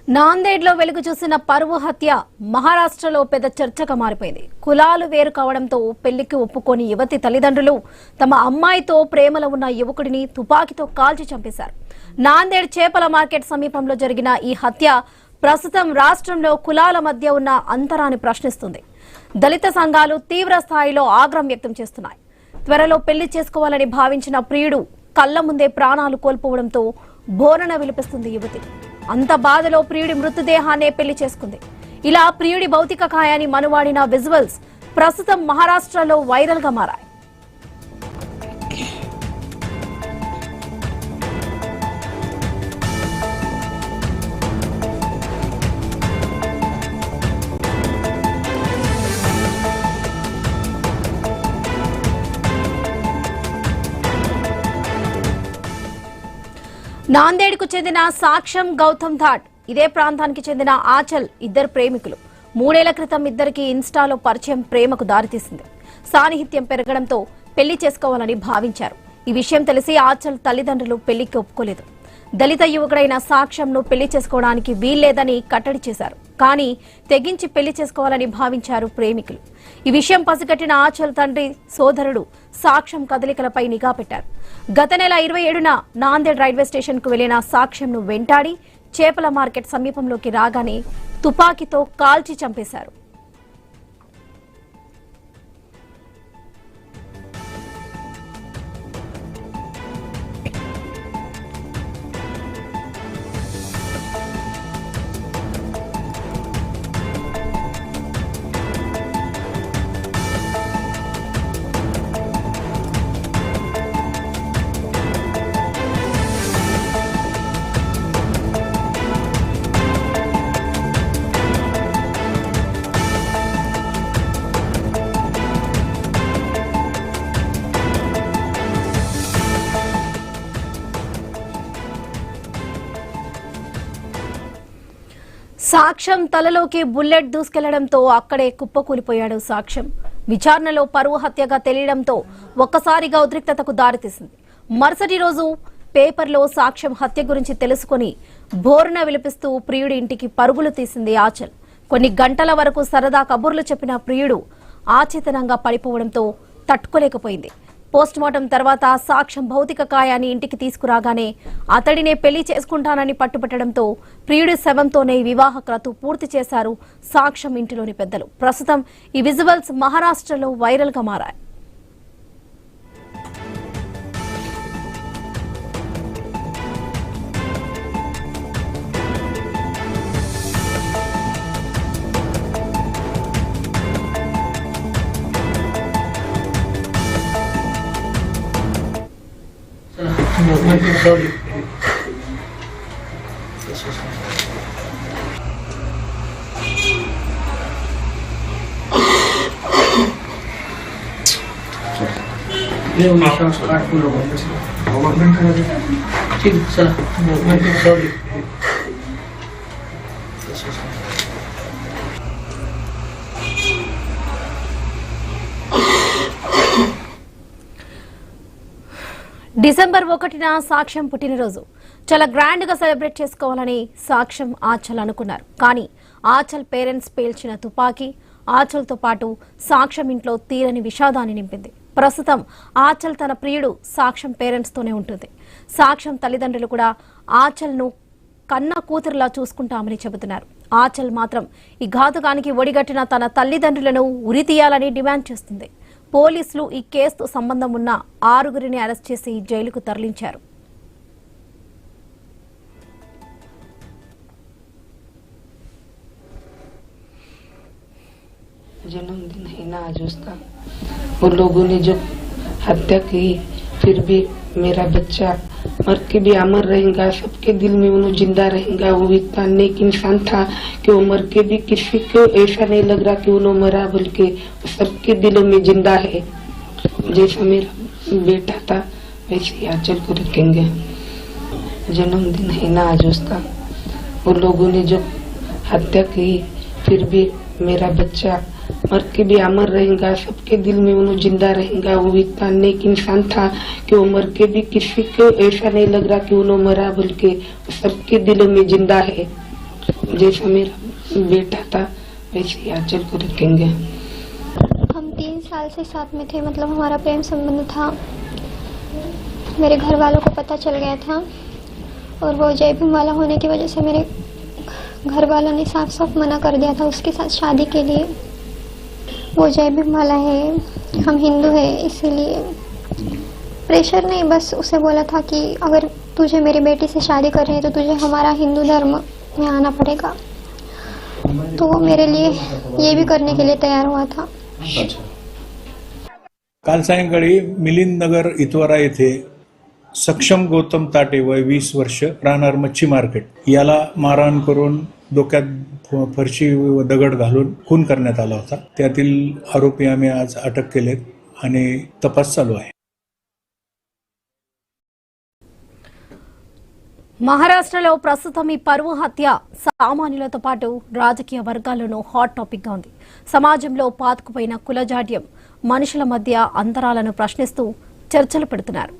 నాందేడ్లో వెలుగు చూసిన పరువు హత్య మహారాష్ట్రలో పెద్ద చర్చగా మారిపోయింది. కులాలు వేరు కావడంతో పెళ్లికి ఒప్పుకోని యువతి తల్లిదండ్రులు తమ అమ్మాయితో ప్రేమలో ఉన్న యువకుడిని తుపాకీతో కాల్చి చంపేశారు. నాందేడ్ చేపల మార్కెట్ సమీపంలో జరిగిన ఈ హత్య ప్రస్తుతం రాష్ట్రంలో కులాల మధ్య ఉన్న అంతరాన్ని ప్రశ్నిస్తుంది. దళిత సంఘాలు తీవ్ర స్థాయిలో ఆగ్రహం వ్యక్తం చేస్తున్నాయి. త్వరలో పెళ్లి చేసుకోవాలని భావించిన ప్రియుడు కళ్ల ముందే ప్రాణాలు కోల్పోవడంతో బోరణ విలిపిస్తుంది యువతి. అంత బాధలో ప్రియుడి మృతదేహాన్నే పెళ్లి చేసుకుంది. ఇలా ప్రియుడి భౌతిక కాయాన్ని మనువాడిన విజువల్స్ ప్రస్తుతం మహారాష్ట్రలో వైరల్ గా మారాయి. నాందేడ్కు చెందిన సాక్ష్యం గౌతమ్ ధాట్, ఇదే ప్రాంతానికి చెందిన ఆచల్ ఇద్దరు ప్రేమికులు. 3 ఏళ్ల క్రితం ఇద్దరికి ఇన్స్టాలో పరిచయం ప్రేమకు దారితీసింది. సాన్నిహిత్యం పెరగడంతో పెళ్లి చేసుకోవాలని భావించారు. ఈ విషయం తెలిసి ఆచల్ తల్లిదండ్రులు పెళ్లికి ఒప్పుకోలేదు. దళిత యువకుడైన సాక్ష్యంను పెళ్లి చేసుకోవడానికి వీల్లేదని కట్టడి చేశారు. కానీ తెగించి పెళ్లి చేసుకోవాలని భావించారు ప్రేమికులు. ఈ విషయం పసిగట్టిన ఆచల్ తండ్రి సోదరుడు సాక్ష్యం కదలికలపై నిఘా పెట్టారు. గత నెల 27న నాందేడ్ రైల్వే స్టేషన్ కు వెళ్లిన సాక్ష్యంను వెంటాడి చేపల మార్కెట్ సమీపంలోకి రాగానే తుపాకీతో కాల్చి చంపేశారు. సాక్ష్యం తలలోకి బుల్లెట్ దూసుకెళ్లడంతో అక్కడే కుప్పకూలిపోయాడు సాక్ష్యం. విచారణలో పరువు హత్యగా తెలియడంతో ఒక్కసారిగా ఉద్రిక్తతకు దారితీసింది. మరుసటి రోజు పేపర్లో సాక్ష్యం హత్య గురించి తెలుసుకుని బోరున విలిపిస్తూ ప్రియుడి ఇంటికి పరుగులు తీసింది ఆచల్. కొన్ని గంటల వరకు సరదా కబుర్లు చెప్పిన ప్రియుడు ఆచేతనంగా పడిపోవడంతో తట్టుకోలేకపోయింది. పోస్టుమార్టం తర్వాత సాక్ష్యం భౌతిక కాయాన్ని ఇంటికి తీసుకురాగానే అతడినే పెళ్లి చేసుకుంటానని పట్టుబట్టడంతో ప్రియుడి శవంతోనే వివాహ క్రతు పూర్తి చేశారు సాక్ష్యం ఇంటిలోని పెద్దలు. ప్రస్తుతం ఈ విజువల్స్ మహారాష్ట్రలో వైరల్ గా మారాయి. Sorry. Sorry. డిసెంబర్ 1న సాక్ష్యం పుట్టినరోజు చాలా గ్రాండ్ గా సెలబ్రేట్ చేసుకోవాలని సాక్ష్యం ఆచల్ అనుకున్నారు. కానీ ఆచల్ పేరెంట్స్ పేల్చిన తుపాకీ ఆచల్తో పాటు సాక్ష్యం ఇంట్లో తీరని విషాదాన్ని నింపింది. ప్రస్తుతం ఆచల్ తన ప్రియుడు సాక్ష్యం పేరెంట్స్ తోనే ఉంటుంది. సాక్ష్యం తల్లిదండ్రులు కూడా ఆచల్ను కన్న కూతురులా చూసుకుంటామని చెబుతున్నారు. ఆచల్ మాత్రం ఈ ఘాతుకానికి ఒడిగట్టిన తన తల్లిదండ్రులను ఉరితీయాలని డిమాండ్ చేస్తుంది. పోలీసులు ఈ కేసుతో సంబంధం ఉన్న 6గురిని అరెస్ట్ చేసి జైలుకు తరలించారు. जन्मदिन है ना आज उसका। वो लोगों ने जो हत्या की, फिर भी मेरा बच्चा मर के भी अमर रहेगा, सबके दिल में वो जिंदा रहेगा। वो इतना नेक इंसान था कि वो मर के भी किसी को ऐसा नहीं लग रहा कि वो मरा, बल्कि सबके दिलों में जिंदा है। जैसा मेरा बेटा था वैसे ही आंचल को रखेंगे। जन्मदिन है ना आज उसका। वो लोगों ने जो हत्या की, फिर भी मेरा बच्चा मर के भी अमर रहेगा, सबके दिल में वो जिंदा रहेगा। वो इतना नेक इंसान था कि वो मर के भी किसी को ऐसा नहीं लग रहा कि वो मरा, बल्कि सबके दिलों में जिंदा है। जैसा मेरा बेटा था वैसे ही आंचल को रखेंगे। हम 3 साल से साथ में थे, मतलब हमारा प्रेम संबंध था। मेरे घर वालों को पता चल गया था और वो जय भीम वाला होने की वजह से मेरे घर वालों ने साफ साफ मना कर दिया था उसके साथ शादी के लिए। वो जय भीम वाला है, हम हिंदू है, इसीलिए प्रेशर नहीं, बस उसे बोला था कि अगर तुझे मेरी बेटी से शादी करनी है तो तुझे हमारा हिंदू धर्म में आना पड़ेगा। तो वो मेरे लिए ये भी करने के लिए तैयार हुआ था। काल सायंकाळी मिलिंद नगर इतवारा येथे सक्षम गौतम ताटे वय 20 वर्ष राहणार मच्छी मार्केट याला मारहाण करून डोक्यात फरशी व दगड घालून खून करण्यात आला होता। त्यातील आरोपी आम्ही आज अटक केलेत आणि तपास चालू आहे। మహారాష్ట్రలో ప్రస్తుతం ఈ పరువు హత్య సామాన్యులతో పాటు రాజకీయ వర్గాల్లోనూ హాట్ టాపిక్ గా ఉంది. సమాజంలో పాతుకుపోయిన కులజాడ్యం, మనుషుల మధ్య అంతరాలను ప్రశ్నిస్తూ చర్చలు పెడుతున్నారు.